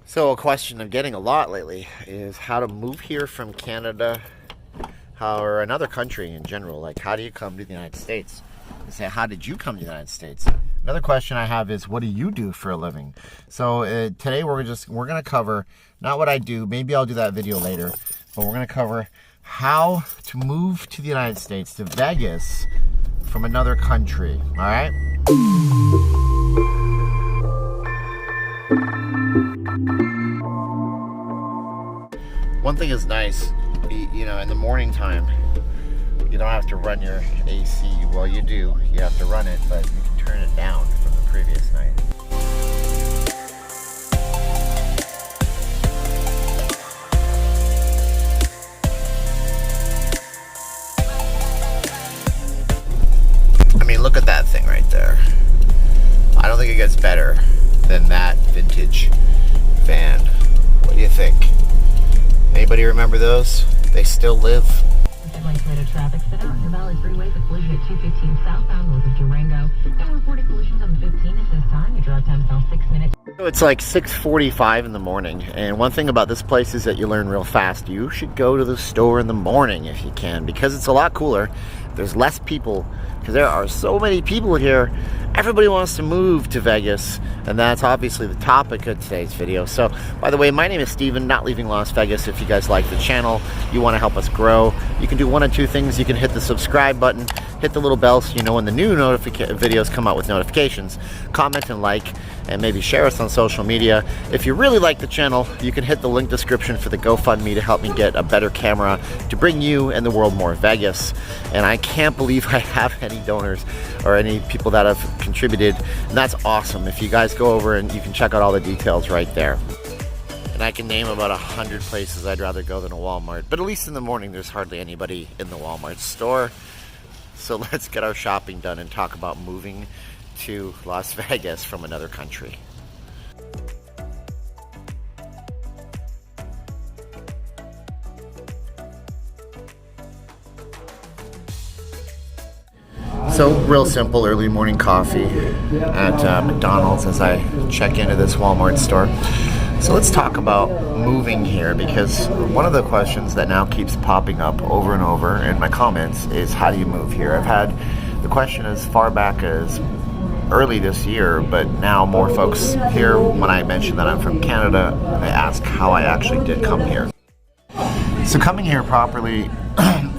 So a question I'm getting a lot lately is how to move here from Canada, or another country in general. Like, how do you come to the United States? I say, how did you come to the United States? Another question I have is, what do you do for a living? So today we're gonna cover not what I do. Maybe I'll do that video later, but we're gonna cover how to move to the United States, to Vegas, from another country. All right. One thing is nice, you know, in the morning time, you don't have to run your AC. Well, you do. You have to run it, but you can turn it down from the previous night. I mean, look at that thing right there. I don't think it gets better than that vintage van. What do you think? Anybody remember those? They still live. Traffic set out in the Valley Freeway. The collision at 215 southbound north of Durango. No reported collisions on the 15 at this time. Your drive time fell 6 minutes. So it's like 6:45 in the morning, and one thing about this place is that you learn real fast. You should go to the store in the morning if you can, because it's a lot cooler. There's less people, because there are so many people here. Everybody wants to move to Vegas, and that's obviously the topic of today's video. So, by the way, my name is Steven, Not Leaving Las Vegas. If you guys like the channel, you want to help us grow, you can do one of two things. You can hit the subscribe button, hit the little bell so you know when the new videos come out with notifications, comment and like, and maybe share us on social media. If you really like the channel, you can hit the link description for the GoFundMe to help me get a better camera to bring you and the world more Vegas. And I can't believe I have any donors or any people that have contributed, and that's awesome. If you guys go over and you can check out all the details right there. And I can name about 100 places I'd rather go than a Walmart, but at least in the morning there's hardly anybody in the Walmart store. So let's get our shopping done and talk about moving to Las Vegas from another country. So, real simple early morning coffee at McDonald's as I check into this Walmart store. So let's talk about moving here, because one of the questions that now keeps popping up over and over in my comments is, how do you move here? I've had the question as far back as early this year, but now more folks here, when I mention that I'm from Canada, they ask how I actually did come here. So coming here properly,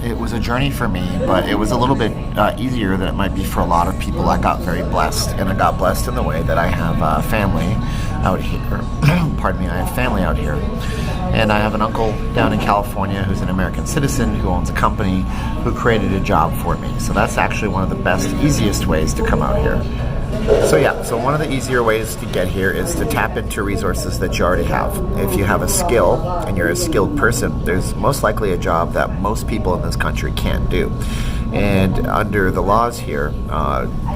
it was a journey for me, but it was a little bit easier than it might be for a lot of people. I got very blessed, and I got blessed in the way that I have family out here. Pardon me, I have family out here. And I have an uncle down in California who's an American citizen who owns a company who created a job for me. So that's actually one of the best, easiest ways to come out here. So yeah, so one of the easier ways to get here is to tap into resources that you already have. If you have a skill and you're a skilled person, there's most likely a job that most people in this country can't do. And under the laws here,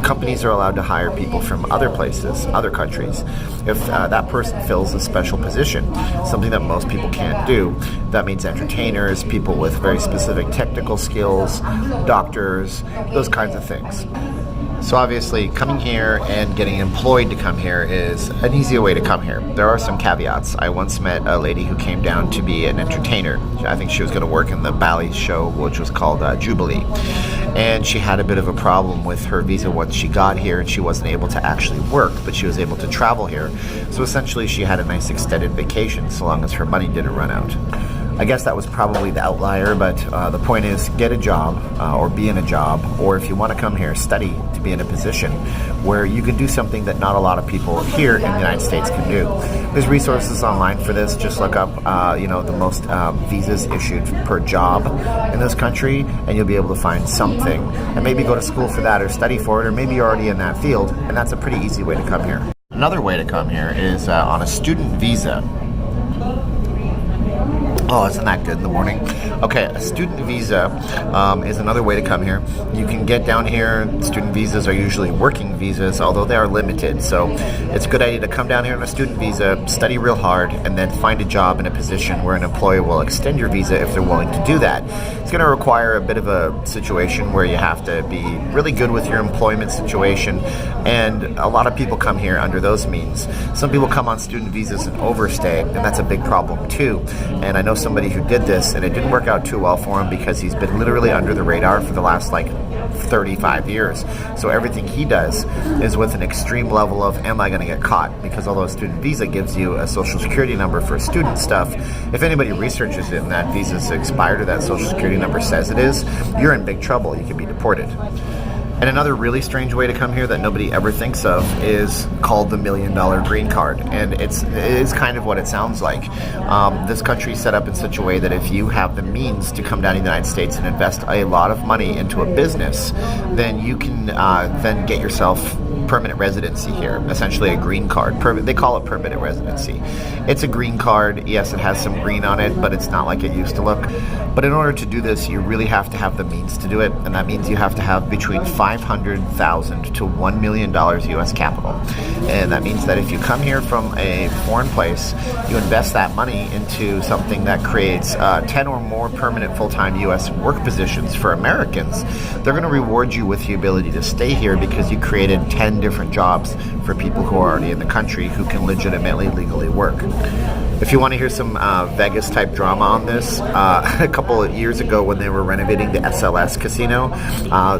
companies are allowed to hire people from other places, other countries, if that person fills a special position, something that most people can't do. That means entertainers, people with very specific technical skills, doctors, those kinds of things. So obviously, coming here and getting employed to come here is an easier way to come here. There are some caveats. I once met a lady who came down to be an entertainer. I think she was going to work in the ballet show, which was called Jubilee. And she had a bit of a problem with her visa once she got here, and she wasn't able to actually work, but she was able to travel here. So essentially, she had a nice extended vacation, so long as her money didn't run out. I guess that was probably the outlier, but the point is, get a job or be in a job, or if you want to come here, study to be in a position where you can do something that not a lot of people here in the United States can do. There's resources online for this. Just look up, the most visas issued per job in this country, and you'll be able to find something, and maybe go to school for that or study for it, or maybe you're already in that field, and that's a pretty easy way to come here. Another way to come here is on a student visa. Oh, isn't that good in the morning? Okay, a student visa is another way to come here. You can get down here. Student visas are usually working visas, although they are limited. So it's a good idea to come down here on a student visa, study real hard, and then find a job in a position where an employer will extend your visa if they're willing to do that. It's going to require a bit of a situation where you have to be really good with your employment situation, and a lot of people come here under those means. Some people come on student visas and overstay, and that's a big problem too. And I know somebody who did this, and it didn't work out too well for him because he's been literally under the radar for the last 35 years. So everything he does is with an extreme level of, am I going to get caught? Because although a student visa gives you a social security number for student stuff, if anybody researches it and that visa's expired or that social security number says it is, you're in big trouble. You can be deported. And another really strange way to come here that nobody ever thinks of is called the $1 Million Green Card. And it is kind of what it sounds like. This country is set up in such a way that if you have the means to come down to the United States and invest a lot of money into a business, then you can then get yourself permanent residency here, essentially a green card. They call it permanent residency. It's a green card. Yes, it has some green on it, but it's not like it used to look. But in order to do this, you really have to have the means to do it, and that means you have to have between $500,000 to $1 million U.S. capital. And that means that if you come here from a foreign place, you invest that money into something that creates 10 or more permanent full-time U.S. work positions for Americans. They're going to reward you with the ability to stay here because you created 10 different jobs for people who are already in the country who can legitimately, legally work. If you want to hear some Vegas type drama on this, a couple of years ago when they were renovating the SLS casino,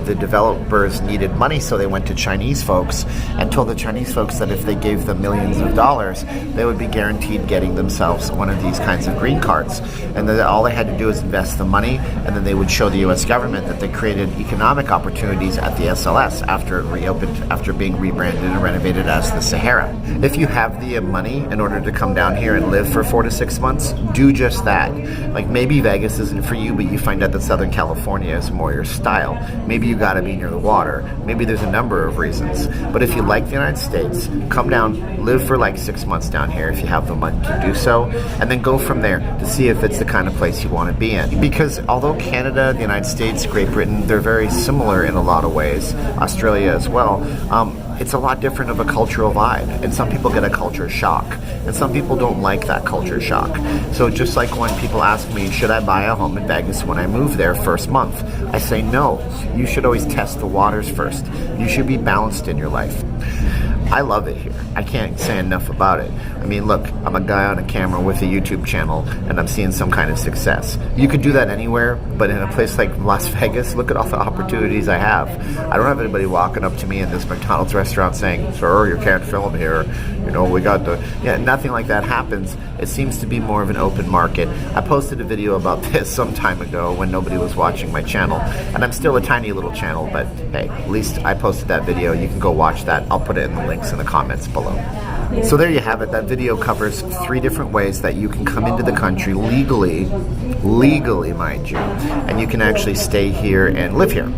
the developers needed money, so they went to Chinese folks and told the Chinese folks that if they gave them millions of dollars, they would be guaranteed getting themselves one of these kinds of green cards. And then all they had to do is invest the money, and then they would show the U.S. government that they created economic opportunities at the SLS after it reopened, after being rebranded and renovated as the Sahara. If you have the money in order to come down here and live for 4 to 6 months, do just that. Like maybe Vegas isn't for you, but you find out that Southern California is more your style. Maybe you gotta be near the water. Maybe there's a number of reasons. But if you like the United States, come down, live for 6 months down here if you have the money to do so, and then go from there to see if it's the kind of place you want to be in. Because although Canada, the United States, Great Britain, they're very similar in a lot of ways, Australia as well, it's a lot different of a cultural vibe, and some people get a culture shock, and some people don't like that culture shock. So just like when people ask me, should I buy a home in Vegas when I move there first month? I say no. You should always test the waters first. You should be balanced in your life. I love it here. I can't say enough about it. I mean, look, I'm a guy on a camera with a YouTube channel, and I'm seeing some kind of success. You could do that anywhere, but in a place like Las Vegas, look at all the opportunities I have. I don't have anybody walking up to me in this McDonald's restaurant saying, sir, you can't film here. You know, we got the... Yeah, nothing like that happens. It seems to be more of an open market. I posted a video about this some time ago when nobody was watching my channel, and I'm still a tiny little channel, but hey, at least I posted that video. You can go watch that. I'll put it in the links in the comments below. So there you have it. That video covers 3 different ways that you can come into the country legally, mind you, and you can actually stay here and live here.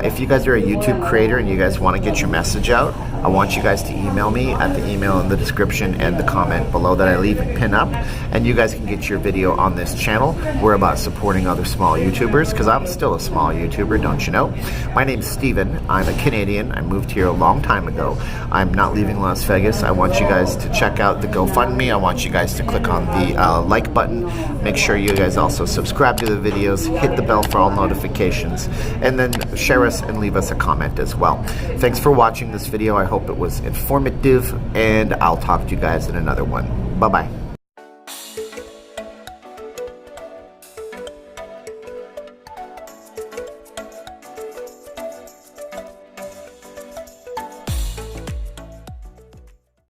If you guys are a YouTube creator and you guys want to get your message out, I want you guys to email me at the email in the description and the comment below that I leave and pin up, and you guys can get your video on this channel. We're about supporting other small YouTubers, because I'm still a small YouTuber, don't you know? My name's Steven. I'm a Canadian. I moved here a long time ago. I'm not leaving Las Vegas. I want you guys to check out the GoFundMe. I want you guys to click on the like button. Make sure you guys also subscribe to the videos, hit the bell for all notifications, and then share us and leave us a comment as well. Thanks for watching this video. I hope it was informative, and I'll talk to you guys in another one. Bye-bye.